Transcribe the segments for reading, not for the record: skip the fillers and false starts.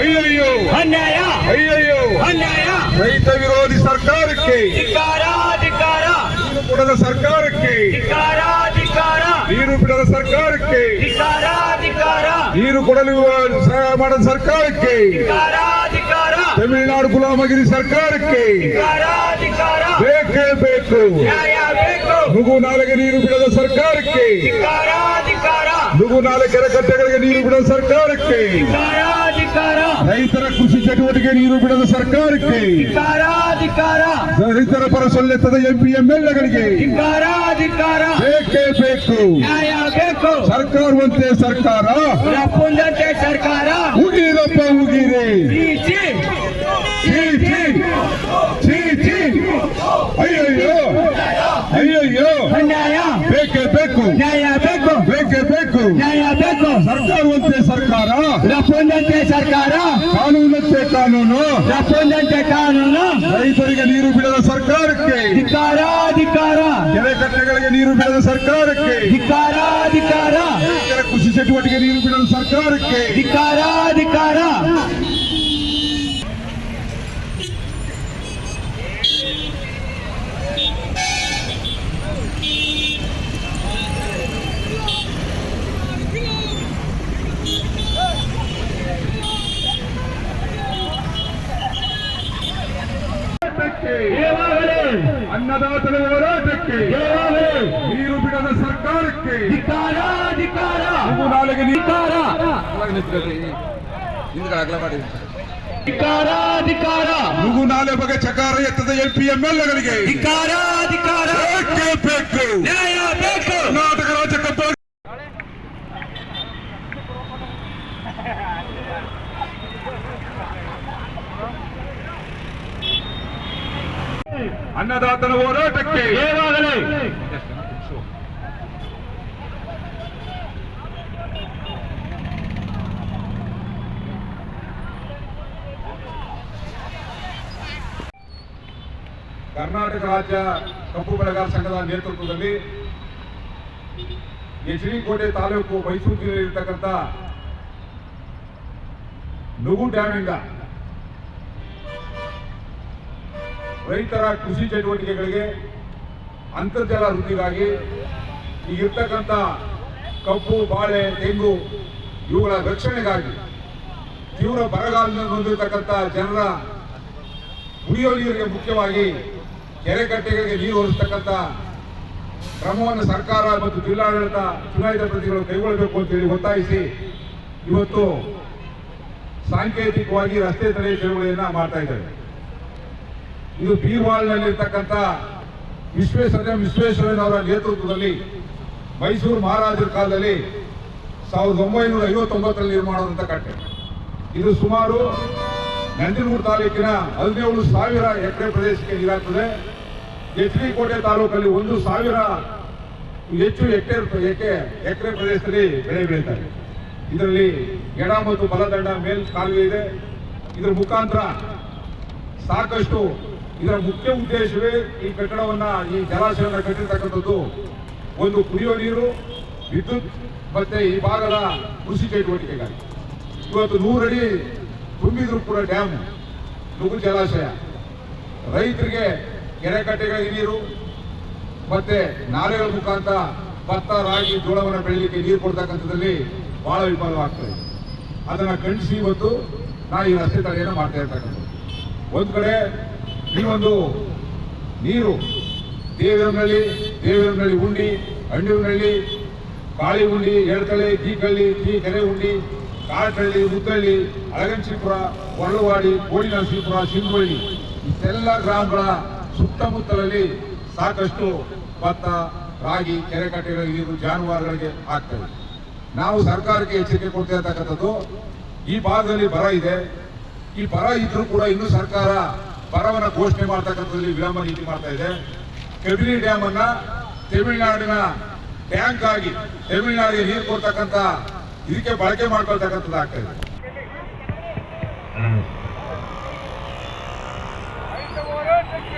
ಅಯ್ಯಯ್ಯೋ ಅನ್ಯಾಯ ಅಯ್ಯಯ್ಯೋ ಅನ್ಯಾಯ ರೈತ ವಿರೋಧಿ ಸರ್ಕಾರಕ್ಕೆ ಧಿಕ್ಕಾರ ಧಿಕ್ಕಾರ ನೀರು ಕೊಡದ ಸರ್ಕಾರಕ್ಕೆ ಧಿಕ್ಕಾರ ಧಿಕ್ಕಾರ ನೀರು ಬಿಡದ ಸರ್ಕಾರಕ್ಕೆ ಧಿಕ್ಕಾರ ಧಿಕ್ಕಾರ ನೀರು ಕೊಡಲು ಸಹಾಯ ಮಾಡದ ಸರ್ಕಾರಕ್ಕೆ ಧಿಕ್ಕಾರ ಧಿಕ್ಕಾರ ತಮಿಳುನಾಡು ಗುಲಾಮಗಿರಿ ಸರ್ಕಾರಕ್ಕೆ ಧಿಕ್ಕಾರ ಧಿಕ್ಕಾರ ಬೇಕೇ ಬೇಕು ನ್ಯಾಯ ಬೇಕು ನುಗು ನಾಲೆಗೆ ನೀರು ಬಿಡದ ಸರ್ಕಾರಕ್ಕೆ ಧಿಕ್ಕಾರ ಧಿಕ್ಕಾರ ನುಗು ನಾಲೆ ಕೆರೆಕಟ್ಟೆಗಳಿಗೆ ನೀರು ಬಿಡದ ಸರ್ಕಾರಕ್ಕೆ ಧಿಕ್ಕಾರ ಧಿಕ್ಕಾರ ರೈತರ ಕೃಷಿ ಚಟುವಟಿಕೆ ನೀರು ಬಿಡದ ಸರ್ಕಾರಕ್ಕೆ ಧಿಕ್ಕಾರ ಧಿಕ್ಕಾರ ರೈತರ ಪರ ಸೊಲ್ಲೆತ್ತದ ಎಂಪಿ ಎಂಎಲ್ಎಗಳಿಗೆ ಧಿಕ್ಕಾರ ಧಿಕ್ಕಾರ ಬೇಕೇ ಬೇಕು ನ್ಯಾಯ ಬೇಕು ಸರ್ಕಾರವಂತೆ ಸರ್ಕಾರ ಒಪ್ಪಂದಕ್ಕೆ ಸರ್ಕಾರ ಉಗಿರಪ್ಪ ಉಗಿರಿ ಚೀ ಛೀ ಛೀ ಛೀ ಛೀ ಅಯ್ಯಯ್ಯೋ ಅಯ್ಯಯ್ಯೋ ಅನ್ಯಾಯ ಬೇಕೇ ಬೇಕು ನ್ಯಾಯ ಬೇಕು ಬೇಕೇ ಬೇಕು ನ್ಯಾಯ ಬೇಕು ಸರ್ಕಾರವಂತೆ ಸರ್ಕಾರ ಒಪ್ಪಂದಕ್ಕೆ ಸರ್ಕಾರ ಕಾನೂನಂತೆ ಕಾನೂನು ಒಪ್ಪಂದಕ್ಕೆ ಕಾನೂನು ರೈತರಿಗೆ ನೀರು ಬಿಡದ ಸರ್ಕಾರಕ್ಕೆ ಧಿಕ್ಕಾರ ಧಿಕ್ಕಾರ ಕೆರೆಕಟ್ಟೆಗಳಿಗೆ ನೀರು ಬಿಡದ ಸರ್ಕಾರಕ್ಕೆ ಧಿಕ್ಕಾರ ಧಿಕ್ಕಾರ ರೈತರ ಕೃಷಿ ಚಟುವಟಿಕೆ ನೀರು ಬಿಡದ ಸರ್ಕಾರಕ್ಕೆ ಧಿಕ್ಕಾರ ಧಿಕ್ಕಾರ ಅನ್ನದಾತರ ಹೋರಾಟಕ್ಕೆ ನೀರು ಬಿಡದ ಸರ್ಕಾರಕ್ಕೆ ಧಿಕ್ಕಾರ ಧಿಕ್ಕಾರ ನಾಲೆಗೆ ಧಿಕ್ಕಾರ ಧಿಕ್ಕಾರ ಧಿಕ್ಕಾರ ನುಗು ನಾಲೆ ಬಗ್ಗೆ ಚಕಾರ ಎತ್ತದ ಎಂಪಿ ಎಂಎಲ್ಎಗಳಿಗೆ ಧಿಕ್ಕಾರ ಧಿಕ್ಕಾರ ಬೇಕೇ ಬೇಕು ನ್ಯಾಯ ಬೇಕು ಕರ್ನಾಟಕ ರಾಜ್ಯ ಕಬ್ಬ ಅನ್ನದಾತನ ಹೋರಾಟಕ್ಕೆ ಕರ್ನಾಟಕ ರಾಜ್ಯ ಕಬ್ಬು ಬೆಳೆಗಾರ ಸಂಘದ ನೇತೃತ್ವದಲ್ಲಿ ಎಚ್.ಡಿ. ತಾಲೂಕು ಮೈಸೂರು ಜಿಲ್ಲೆಯಲ್ಲಿರ್ತಕ್ಕಂಥ ನುಗು ಡ್ಯಾಮಿಂದ ರೈತರ ಕೃಷಿ ಚಟುವಟಿಕೆಗಳಿಗೆ ಅಂತರ್ಜಲ ವೃದ್ಧಿಗಾಗಿ ಈಗಿರ್ತಕ್ಕಂಥ ಕಬ್ಬು ಬಾಳೆ ತೆಂಗು ಇವುಗಳ ರಕ್ಷಣೆಗಾಗಿ ತೀವ್ರ ಬರಗಾಲದಿಂದ ಹೊಂದಿರತಕ್ಕಂಥ ಜನರ ಕುಡಿಯುವ ನೀರಿಗೆ ಮುಖ್ಯವಾಗಿ ಕೆರೆಕಟ್ಟೆಗಳಿಗೆ ನೀರು ಹರಿಸತಕ್ಕಂಥ ಕ್ರಮವನ್ನು ಸರ್ಕಾರ ಮತ್ತು ಜಿಲ್ಲಾಡಳಿತ ಚುನಾಯಿತ ಪ್ರತಿನಿಧಿಗಳು ಕೈಗೊಳ್ಳಬೇಕು ಅಂತೇಳಿ ಒತ್ತಾಯಿಸಿ ಇವತ್ತು ಸಾಂಕೇತಿಕವಾಗಿ ರಸ್ತೆ ತಡೆ ಚಳವಳಿಯನ್ನ ಮಾಡ್ತಾ ಇದ್ದಾರೆ. ಇದು ಬೀರ್ವಾಲ್ನಲ್ಲಿರ್ತಕ್ಕಂಥ ವಿಶ್ವೇಶ್ವರಯ್ಯನವರ ನೇತೃತ್ವದಲ್ಲಿ ಮೈಸೂರು ಮಹಾರಾಜರ ಕಾಲದಲ್ಲಿ 1959ರಲ್ಲಿ ನಿರ್ಮಾಣವಾದಂಥ ಕಟ್ಟೆ. ಇದು ಸುಮಾರು ನಂಜನಗೂಡು ತಾಲೂಕಿನ 17,000 ಎಕರೆ ಪ್ರದೇಶಕ್ಕೆ ನೀರಾಗ್ತದೆ. ಎಚ್.ಡಿ. ತಾಲೂಕಲ್ಲಿ 1,000 ಹೆಚ್ಚು ಎಕರೆ ಪ್ರದೇಶದಲ್ಲಿ ಬೆಳೆ ಬೆಳೀತಾರೆ. ಇದರಲ್ಲಿ ಎಡ ಮತ್ತು ಬಲದಂಡ ಮೇಲ್ ಕಾಲುವೆ ಇದೆ. ಇದರ ಮುಖಾಂತರ ಸಾಕಷ್ಟು ಇದರ ಮುಖ್ಯ ಉದ್ದೇಶವೇ ಈ ಕಟ್ಟಡವನ್ನ ಈ ಜಲಾಶಯವನ್ನು ಕಟ್ಟಿರ್ತಕ್ಕಂಥದ್ದು ಒಂದು ಕುಡಿಯುವ ನೀರು, ವಿದ್ಯುತ್ ಮತ್ತೆ ಈ ಭಾಗದ ಕೃಷಿ ಚಟುವಟಿಕೆಗಾಗಿ. ಇವತ್ತು 100 ಅಡಿ ತುಂಬಿದ್ರು ಕೂಡ ಡ್ಯಾಮ್ ನುಗು ಜಲಾಶಯ ರೈತರಿಗೆ ಕೆರೆಕಟ್ಟೆಗಳಿಗೆ ನೀರು ಮತ್ತೆ ನಾಲೆಗಳ ಮುಖಾಂತರ ಭತ್ತ ರಾಗಿ ಜೋಳವನ್ನು ಬೆಳಲಿಕ್ಕೆ ನೀರು ಕೊಡ್ತಕ್ಕಂಥದ್ದಲ್ಲಿ ಬಹಳ ವಿಫಲವಾಗ್ತದೆ. ಅದನ್ನ ಖಂಡಿಸಿ ಇವತ್ತು ನಾವು ಈ ರಸ್ತೆ ತಡೆಯನ್ನು ಮಾಡ್ತಾ ಇರ್ತಕ್ಕಂಥದ್ದು. ಒಂದ್ ಕಡೆ ಈ ಒಂದು ನೀರು ದೇವರನಹಳ್ಳಿ ಉಂಡಿ, ಹಂಡಿನಹಳ್ಳಿ, ಕಾಳಿ ಉಂಡಿ, ಎಡತಳೆ, ಜೀಕಳ್ಳಿ, ಕೆರೆ ಉಂಡಿ, ಕಾಟಹಳ್ಳಿ, ಮುದ್ದಳ್ಳಿ, ಅಳಗಂಚಿಪುರ, ಹೊರಳವಾಡಿ, ಕೋಡಿನರಸೀಪುರ, ಸಿಂಗೊಳ್ಳಿ ಇಷ್ಟೆಲ್ಲ ಗ್ರಾಮಗಳ ಸುತ್ತಮುತ್ತಲಲ್ಲಿ ಸಾಕಷ್ಟು ಭತ್ತ ರಾಗಿ ಕೆರೆಕಟ್ಟೆಗಳಿಗೆ ನೀರು ಜಾನುವಾರುಗಳಿಗೆ ಆಗ್ತದೆ. ನಾವು ಸರ್ಕಾರಕ್ಕೆ ಎಚ್ಚರಿಕೆ ಕೊಡ್ತಾ ಇರ್ತಕ್ಕಂಥದ್ದು, ಈ ಭಾಗದಲ್ಲಿ ಬರ ಇದೆ. ಈ ಬರ ಇದ್ರೂ ಕೂಡ ಇನ್ನೂ ಸರ್ಕಾರ ಬರವನ್ನ ಘೋಷಣೆ ಮಾಡ್ತಕ್ಕಂಥದ್ದಲ್ಲಿ ವಿಳಂಬ ನೀತಿ ಮಾಡ್ತಾ ಇದೆ. ಕಬಿನಿ ಡ್ಯಾಮ್ ಅನ್ನ ತಮಿಳುನಾಡಿನ ಟ್ಯಾಂಕ್ ಆಗಿ ತಮಿಳುನಾಡಿಗೆ ನೀರು ಕೊಡ್ತಕ್ಕಂಥ ಇದಕ್ಕೆ ಬಳಕೆ ಮಾಡ್ಕೊಳ್ತಕ್ಕಂಥದ್ದು ಆಗ್ತಾ ಇದೆ.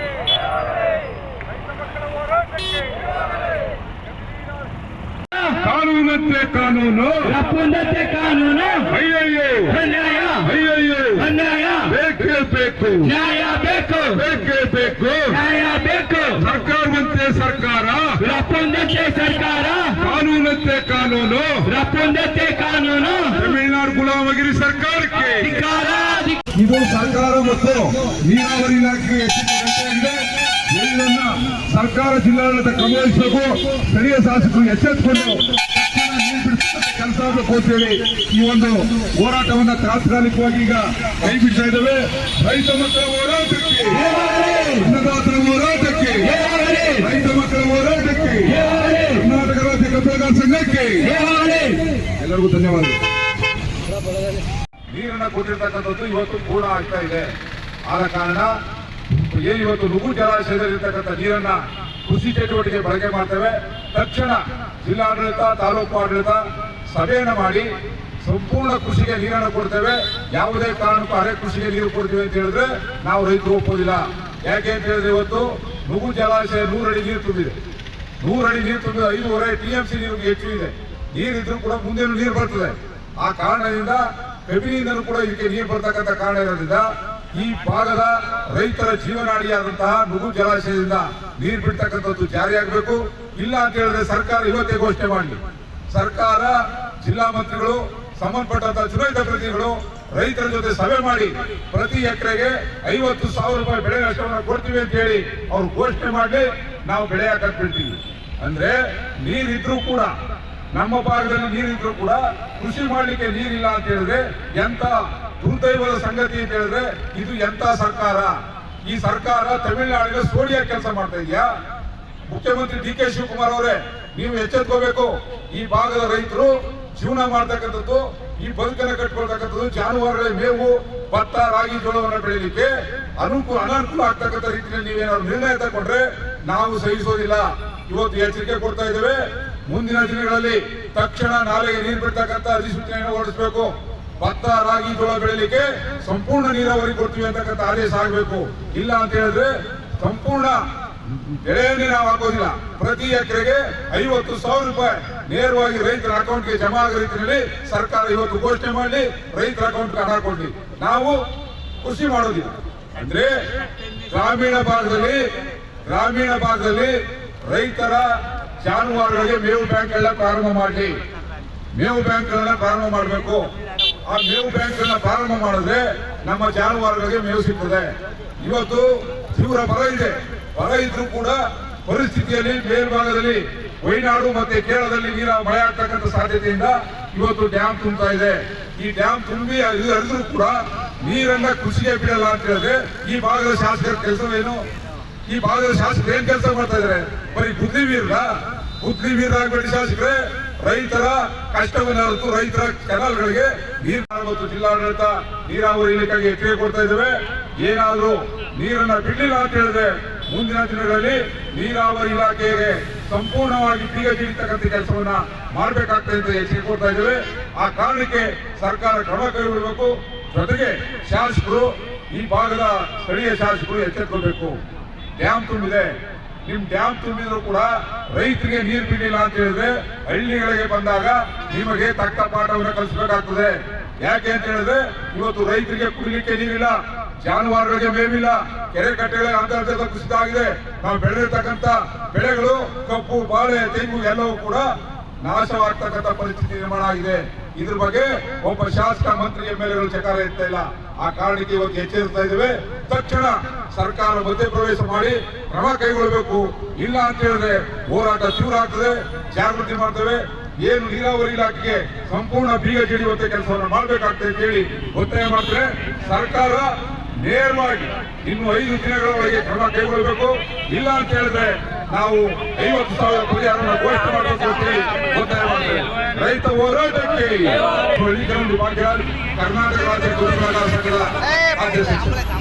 ಕಾನೂನಂತೆ ಕಾನೂನು, ಒಪ್ಪಂದಕ್ಕೆ ಕಾನೂನು, ಅಯ್ಯಯ್ಯೋ ಅನ್ಯಾಯ ಅಯ್ಯಯ್ಯೋ ಬೇಕು, ನ್ಯಾಯ ಬೇಕು, ಬೇಕೇ ಬೇಕು. ನ್ಯಾಯ ಬೇಕು. ಸರ್ಕಾರವಂತೆ ಸರ್ಕಾರ, ರಪ್ಪಂದತೆ ಸರ್ಕಾರ, ಕಾನೂನಂತೆ ಕಾನೂನು. ರಪ್ಪಂದತೆ ಕಾನೂನು. ತಮಿಳುನಾಡು ಗುಲಾಮಗಿರಿ ಸರ್ಕಾರಕ್ಕೆ ಧಿಕ್ಕಾರ. ಇದು ಸರ್ಕಾರ ಮತ್ತು ನೀರಾವರಿ ಇಲಾಖೆಗೆ ಗಂಟೆಯಾಗಿದೆ. ಇದನ್ನ ಸರ್ಕಾರ ಜಿಲ್ಲಾಡಳಿತ ಕ್ರಮವಹಿಸಬೇಕು. ಸ್ಥಳೀಯ ಶಾಸಕರು ಎಚ್ಚೆತ್ತುಕೊಂಡು ತಕ್ಷಣ ನೀರು ಬಿಡಿಸುವಂತೆ ಕೆಲಸ ಆಗಬೇಕು ಅಂತ ಹೇಳಿ ಈ ಒಂದು ಹೋರಾಟವನ್ನ ತಾತ್ಕಾಲಿಕವಾಗಿ ಈಗ ಕೈ ಬಿಡ್ತಾ ಇದ್ದೇವೆ. ರೈತ ಮಕ್ಕಳ ಹೋರಾಟಕ್ಕೆ, ಅನ್ನದಾತರ ಹೋರಾಟಕ್ಕೆ, ರೈತ ಮಕ್ಕಳ ಹೋರಾಟಕ್ಕೆ, ಕರ್ನಾಟಕ ರಾಜ್ಯ ಕಬ್ಬೆಗಾರ ಸಂಘಕ್ಕೆ ಎಲ್ಲರಿಗೂ ಧನ್ಯವಾದ. ನೀರನ್ನ ಕೊಟ್ಟಿರ್ತಕ್ಕಂಥದ್ದು ಇವತ್ತು ಕೂಡ ಆಗ್ತಾ ಇದೆ. ಆದ ಕಾರಣ ಏನು ಇವತ್ತು ನುಗು ಜಲಾಶಯದಲ್ಲಿರ್ತಕ್ಕಂಥ ನೀರನ್ನ ಕೃಷಿ ಚಟುವಟಿಕೆ ಬಳಕೆ ಮಾಡ್ತೇವೆ. ತಕ್ಷಣ ಜಿಲ್ಲಾಡಳಿತ, ತಾಲೂಕು ಆಡಳಿತ ಸಭೆಯನ್ನ ಮಾಡಿ ಸಂಪೂರ್ಣ ಕೃಷಿಗೆ ನೀರನ್ನು ಕೊಡ್ತೇವೆ. ಯಾವುದೇ ಕಾರಣಕ್ಕೂ ಅರೆ ಕೃಷಿಗೆ ನೀರು ಕೊಡ್ತೀವಿ ಅಂತ ಹೇಳಿದ್ರೆ ನಾವು ರೈತರು ಒಪ್ಪೋದಿಲ್ಲ. ಯಾಕೆ ಅಂತ ಹೇಳಿದ್ರೆ ಇವತ್ತು ನುಗು ಜಲಾಶಯ 100 ಅಡಿ ನೀರು ತುಂಬಿದೆ. 100 ಅಡಿ ನೀರು ತುಂಬಿದ 5.5 TMC ನೀರಿಗೆ ಹೆಚ್ಚು ಇದೆ. ನೀರಿದ್ರೂ ಕೂಡ ಮುಂದೇನು ನೀರು ಬರ್ತದೆ. ಆ ಕಾರಣದಿಂದ ಕಬಿನಿಯಿಂದಲೂ ಕೂಡ ಇದಕ್ಕೆ ನೀರು ಬರ್ತಕ್ಕಂಥ ಕಾರಣ ಇರೋದ್ರಿಂದ ಈ ಭಾಗದ ರೈತರ ಜೀವನಾಡಿಯಾದಂತಹ ನುಗು ಜಲಾಶಯದಿಂದ ನೀರು ಬಿಡ್ತಕ್ಕಂಥದ್ದು ಜಾರಿಯಾಗಬೇಕು. ಇಲ್ಲ ಅಂತ ಹೇಳಿದ್ರೆ ಸರ್ಕಾರ ಇವತ್ತೇ ಘೋಷಣೆ ಮಾಡಲಿ. ಸರ್ಕಾರ, ಜಿಲ್ಲಾ ಮಂತ್ರಿಗಳು, ಸಂಬಂಧಪಟ್ಟಂತಹ ಚುನಾಯಿತ ಪ್ರತಿನಿಧಿಗಳು ರೈತರ ಜೊತೆ ಸಭೆ ಮಾಡಿ ಪ್ರತಿ ಎಕರೆಗೆ 50,000 ರೂಪಾಯಿ ಬೆಳೆ ನಷ್ಟವನ್ನು ಕೊಡ್ತೀವಿ ಅಂತ ಹೇಳಿ ಅವ್ರು ಘೋಷಣೆ ಮಾಡಲಿ. ನಾವು ಬೆಳೆ ಹಾಕಕ್ ಬಿಡ್ತೀವಿ. ಅಂದ್ರೆ ನೀರಿದ್ರೂ ಕೂಡ, ನಮ್ಮ ಭಾಗದಲ್ಲಿ ನೀರಿದ್ರು ಕೂಡ ಕೃಷಿ ಮಾಡ್ಲಿಕ್ಕೆ ನೀರಿಲ್ಲ ಅಂತ ಹೇಳಿದ್ರೆ ಎಂತ ದುರ್ದೈವದ ಸಂಗತಿ ಅಂತ ಹೇಳಿದ್ರೆ ಇದು ಎಂತ ಸರ್ಕಾರ? ಈ ಸರ್ಕಾರ ತಮಿಳುನಾಡಿನ ಸೋಡಿಯಾ ಕೆಲಸ ಮಾಡ್ತಾ ಇದೆಯಾ? ಮುಖ್ಯಮಂತ್ರಿ DK ಶಿವಕುಮಾರ್ ಅವರೇ, ನೀವು ಎಚ್ಚೆತ್ಕೋಬೇಕು. ಈ ಭಾಗದ ರೈತರು ಜೀವನ ಮಾಡ್ತಕ್ಕಂಥದ್ದು, ಈ ಬದುಕನ್ನು ಕಟ್ಕೊಳ್ತಕ್ಕಂಥದ್ದು ಜಾನುವಾರುಗಳ ಮೇವು, ಭತ್ತ, ರಾಗಿ, ಜೋಳವನ್ನು ಬೆಳೀಲಿಕ್ಕೆ ಅನಾನುಕೂಲ ಆಗ್ತಕ್ಕಂಥ ರೀತಿಯಲ್ಲಿ ನೀವೇನಾದ್ರು ನಿರ್ಣಯ ತಗೊಂಡ್ರೆ ನಾವು ಸಹಿಸೋದಿಲ್ಲ. ಇವತ್ತು ಎಚ್ಚರಿಕೆ ಕೊಡ್ತಾ ಇದ್ದೇವೆ. ಮುಂದಿನ ದಿನಗಳಲ್ಲಿ ತಕ್ಷಣ ನಾಲೆಗೆ ನೀರು ಬಿಡ್ತಕ್ಕಂಥ ಅಧಿಸೂಚನೆಯನ್ನು ಹೊರಡಿಸಬೇಕು. ಭತ್ತ, ರಾಗಿ, ಜೋಳ ಬೆಳೀಲಿಕ್ಕೆ ಸಂಪೂರ್ಣ ನೀರಾವರಿ ಕೊಡ್ತೀವಿ ಅಂತಕ್ಕಂಥ ಆದೇಶ ಆಗಬೇಕು. ಇಲ್ಲ ಅಂತ ಹೇಳಿದ್ರೆ ಸಂಪೂರ್ಣ ಬೆಳೆಯನ್ನೇ ನಾವು ಹಾಕೋದಿಲ್ಲ. ಪ್ರತಿ ಎಕರೆಗೆ 50,000 ರೂಪಾಯಿ ನೇರವಾಗಿ ರೈತರ ಅಕೌಂಟ್ಗೆ ಜಮಾ ಆಗೋ ರೀತಿಯಲ್ಲಿ ಸರ್ಕಾರ ಇವತ್ತು ಘೋಷಣೆ ಮಾಡಿ ರೈತರ ಅಕೌಂಟ್ಗೆ ಹಣ ಕೊಡ್ಲಿ. ನಾವು ಕೃಷಿ ಮಾಡೋದಿಲ್ಲ. ಅಂದ್ರೆ ಗ್ರಾಮೀಣ ಭಾಗದಲ್ಲಿ ರೈತರ ಜಾನುವಾರುಗಳಿಗೆ ಮೇವು ಬ್ಯಾಂಕ್ಗಳನ್ನ ಪ್ರಾರಂಭ ಮಾಡಲಿ. ಮೇವು ಬ್ಯಾಂಕ್ಗಳನ್ನ ಪ್ರಾರಂಭ ಮಾಡಬೇಕು. ಆ ಮೇವು ಬ್ಯಾಂಕ್ಗಳನ್ನ ಪ್ರಾರಂಭ ಮಾಡಿದ್ರೆ ನಮ್ಮ ಜಾನುವಾರುಗಳಿಗೆ ಮೇವು ಸಿಗ್ತದೆ. ಇವತ್ತು ತೀವ್ರ ಬರ ಇದೆ. ಬರ ಇದ್ರೂ ಕೂಡ ಪರಿಸ್ಥಿತಿಯಲ್ಲಿ ಮೇಲ್ಭಾಗದಲ್ಲಿ ವಯನಾಡು ಮತ್ತೆ ಕೇರಳದಲ್ಲಿ ಮಳೆ ಆಗ್ತಕ್ಕಂಥ ಸಾಧ್ಯತೆಯಿಂದ ಇವತ್ತು ಡ್ಯಾಮ್ ತುಂಬುತ್ತಾ ಇದೆ. ಈ ಡ್ಯಾಮ್ ತುಂಬಿ ಹರಿದ್ರೂ ಕೂಡ ನೀರನ್ನ ಕೃಷಿಗೆ ಬಿಡಲ್ಲ ಅಂತ ಹೇಳಿದ್ರೆ ಈ ಭಾಗದ ಶಾಸಕರ ಕೆಲಸವೇನು? ಈ ಭಾಗದ ಶಾಸಕರು ಏನ್ ಕೆಲಸ ಮಾಡ್ತಾ ಇದಾರೆ? ಬರೀ ಬುದ್ಧಿ ವೀರರಾಗಬೇಡಿ ಶಾಸಕರೇ. ರೈತರ ಕಷ್ಟವನ್ನು ಅರಿತು ರೈತರ ಕೆನಾಲ್ಗಳಿಗೆ ನೀರು ಮತ್ತು ಜಿಲ್ಲಾಡಳಿತ ನೀರಾವರಿ ಇಲಾಖೆಗೆ ಎಚ್ಚರಿಕೆ ಕೊಡ್ತಾ ಇದ್ದೇವೆ. ಏನಾದ್ರೂ ನೀರನ್ನ ಬಿಡ್ಲಿಲ್ಲ ಅಂತ ಹೇಳಿದ್ರೆ ಮುಂದಿನ ದಿನಗಳಲ್ಲಿ ನೀರಾವರಿ ಇಲಾಖೆಗೆ ಸಂಪೂರ್ಣವಾಗಿ ಬೀಗ ಜಡಿತಕ್ಕಂಥ ಕೆಲಸವನ್ನ ಮಾಡಬೇಕಾಗ್ತದೆ ಅಂತ ಎಚ್ಚರಿಕೆ ಕೊಡ್ತಾ ಇದ್ದೇವೆ. ಆ ಕಾರಣಕ್ಕೆ ಸರ್ಕಾರ ಕ್ರಮ ಕೈಗೊಳ್ಳಬೇಕು. ಜೊತೆಗೆ ಶಾಸಕರು, ಈ ಭಾಗದ ಸ್ಥಳೀಯ ಶಾಸಕರು ಎಚ್ಚೆತ್ತುಕೊಳ್ಬೇಕು. ಡ್ಯಾಮ್ ತುಂಬಿದೆ. ನಿಮ್ ಡ್ಯಾಮ್ ತುಂಬಿದ್ರು ಕೂಡ ರೈತರಿಗೆ ನೀರು ಬಿಡಲಿಲ್ಲ ಅಂತ ಹೇಳಿದ್ರೆ ಹಳ್ಳಿಗಳಿಗೆ ಬಂದಾಗ ನಿಮಗೆ ತಕ್ಕ ಪಾಠವನ್ನು ಕಲಿಸಬೇಕಾಗ್ತದೆ. ಯಾಕೆ ಅಂತ ಹೇಳಿದ್ರೆ ಇವತ್ತು ರೈತರಿಗೆ ಕುಡಿಲಿಕ್ಕೆ ನೀರಿಲ್ಲ, ಜಾನುವಾರುಗಳಿಗೆ ಮೇವಿಲ್ಲ, ಕೆರೆ ಕಟ್ಟೆಗಳ ಅಂತರ್ಜಲ ಕುಸಿತ ಆಗಿದೆ. ನಾವು ಬೆಳೆದಿರ್ತಕ್ಕಂಥ ಬೆಳೆಗಳು ಕಬ್ಬು, ಬಾಳೆ, ತೆಂಗು ಎಲ್ಲವೂ ಕೂಡ ನಾಶವಾಗ್ತಕ್ಕಂಥ ಪರಿಸ್ಥಿತಿ ನಿರ್ಮಾಣ ಆಗಿದೆ. ಇದ್ರ ಬಗ್ಗೆ ಒಬ್ಬ ಶಾಸಕ, ಮಂತ್ರಿ, MLAಗಳು ಚಕಾರ ಇರ್ತಾ ಇಲ್ಲ. ಆ ಕಾರಣಕ್ಕೆ ಇವತ್ತು ಎಚ್ಚರಿಸ್ತಾ ಇದ್ದೇವೆ. ತಕ್ಷಣ ಸರ್ಕಾರ ಮಧ್ಯಪ್ರವೇಶ ಮಾಡಿ ಕ್ರಮ ಕೈಗೊಳ್ಳಬೇಕು. ಇಲ್ಲ ಅಂತ ಹೇಳಿದ್ರೆ ಹೋರಾಟ ತೀವ್ರ ಆಗ್ತದೆ. ಜಾಗೃತಿ ಮಾಡ್ತೇವೆ. ಏನು ನೀರಾವರಿ ಇಲಾಖೆಗೆ ಸಂಪೂರ್ಣ ಬೀಗ ಜಡಿಯುವಂತೆ ಕೆಲಸವನ್ನು ಮಾಡಬೇಕಾಗ್ತದೆ ಅಂತ ಹೇಳಿ ಒತ್ತಾಯ ಮಾಡ್ತಾರೆ. ಸರ್ಕಾರ ನೇರವಾಗಿ ಇನ್ನು 5 ದಿನಗಳ ಒಳಗೆ ಕ್ರಮ ಕೈಗೊಳ್ಳಬೇಕು. ಇಲ್ಲ ಅಂತ ಹೇಳಿದ್ರೆ ನಾವು 50,000 ಪರಿಹಾರವನ್ನು ಘೋಷಣೆ ಮಾಡಬೇಕು ಅಂತ ಹೇಳಿ ಒತ್ತಾಯ ಮಾಡ್ತೇವೆ. ರೈತ ಹೋರಾಟಕ್ಕೆ ಕರ್ನಾಟಕ ರಾಜ್ಯ ಕಬ್ಬು ಬೆಳೆಗಾರರ ಸಂಘದ ಅಧ್ಯಕ್ಷ.